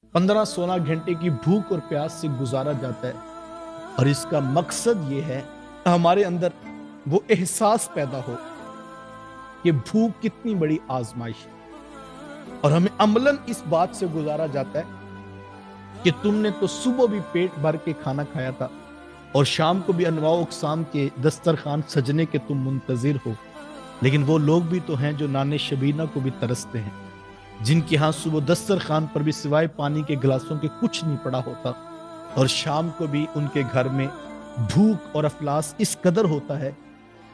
15-16 घंटे की भूख और प्यास से गुजारा जाता है, और इसका मकसद ये है हमारे अंदर वो एहसास पैदा हो कि भूख कितनी बड़ी आजमाइश है। और हमें अमलन इस बात से गुजारा जाता है कि तुमने तो सुबह भी पेट भर के खाना खाया था और शाम को भी अनवाओ अक़साम के दस्तरखान सजने के तुम मुंतजिर हो, लेकिन वो लोग भी तो हैं जो नाने शबीना को भी तरसते हैं, जिनके यहाँ सुबह दस्तरखान पर भी सिवाय पानी के गिलासों के कुछ नहीं पड़ा होता, और शाम को भी उनके घर में भूख और अफलास इस कदर होता है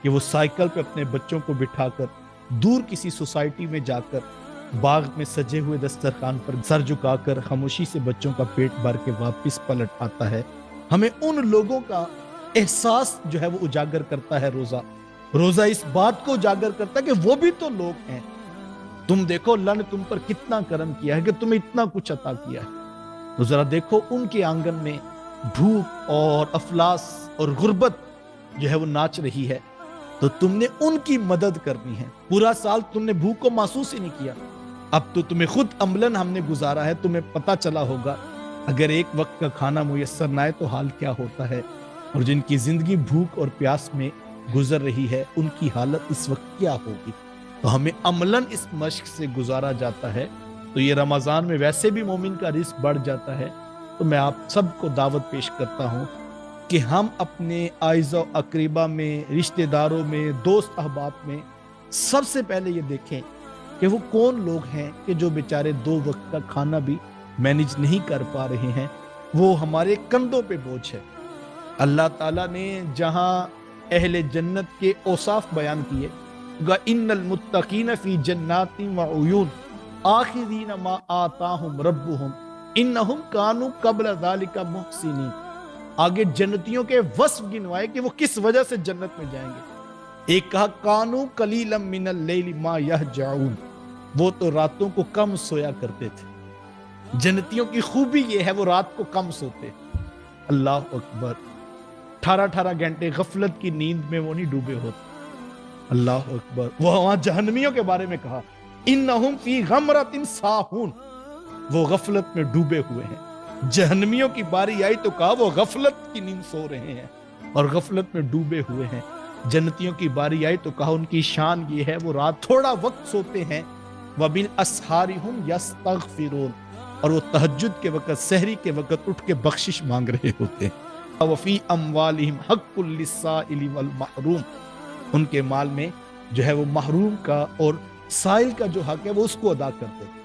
कि वो साइकिल पे अपने बच्चों को बिठाकर दूर किसी सोसाइटी में जाकर बाग में सजे हुए दस्तरखान पर सर झुकाकर खामोशी से बच्चों का पेट भर के वापस पलट आता है। हमें उन लोगों का एहसास जो है वो उजागर करता है। रोजा इस बात को उजागर करता है कि वो भी तो लोग हैं। तुम देखो अल्लाह ने तुम पर कितना करम किया है कि तुम्हें इतना कुछ अता किया है, तो जरा देखो उनके आंगन में भूख और अफलास और गुर्बत जो है वो नाच रही है, तो तुमने उनकी मदद करनी है। पूरा साल तुमने भूख को महसूस ही नहीं किया, अब तो तुम्हें खुद अमलन हमने गुजारा है, तुम्हें पता चला होगा अगर एक वक्त का खाना मुयस्सर ना आए तो हाल क्या होता है, और जिनकी जिंदगी भूख और प्यास में गुजर रही है उनकी हालत इस वक्त क्या होगी। तो हमें अमलन इस मश्क से गुजारा जाता है। तो ये रमजान में वैसे भी मोमिन का रिस्क बढ़ जाता है। तो मैं आप सबको दावत पेश करता हूँ कि हम अपने आइज़ व अकरीबा में, रिश्तेदारों में, दोस्त अहबाब में सबसे पहले ये देखें कि वो कौन लोग हैं कि जो बेचारे 2 वक्त का खाना भी मैनेज नहीं कर पा रहे हैं, वो हमारे कंधों पे बोझ है। अल्लाह ताला ने जहां अहले जन्नत के औसाफ बयान किए, इन्नल मुत्तकीन फी जन्नातिन व उयून आखिरीन मा आताहुम रब्बुहुम इन्नहुम कानू क़ब्ल ज़ालिका मुहसिनीन। आगे जन्नतियों के वस्फ गिनवाए कि वो किस वजह से जन्नत में जाएंगे। एक कहा कानू कलीलम मिनल लैली मा यहजऊन, वो तो रातों को कम सोया करते थे। जन्नतियों की खूबी ये है वो रात को कम सोते। अल्लाह अकबर, 18-18 घंटे गफलत की नींद में वो नहीं डूबे होते। अल्लाह अकबर। वो वहां जहन्नमियों के बारे में कहा इन्नहुम फी गमरतिन साहून, वो गफलत में डूबे हुए हैं। जहन्नमियों की बारी आई तो कहा वो गफलत की नींद सो रहे हैं और गफलत में डूबे हुए हैं। जन्नतियों की बारी आई तो कहा उनकी शान ये है वो रात थोड़ा वक्त सोते हैं, वबिल अस्हारिहुम यस्तगफिरून, और वो तहज्जुद के वक्त, सहरी के वक्त उठ के बख्शिश मांग रहे होते हैं। वफी अम्वालिहिम हक्कुल लिस्साइल वल महरूम, उनके माल में जो है वो महरूम का और साइल का जो हक है वो उसको अदा करते हैं।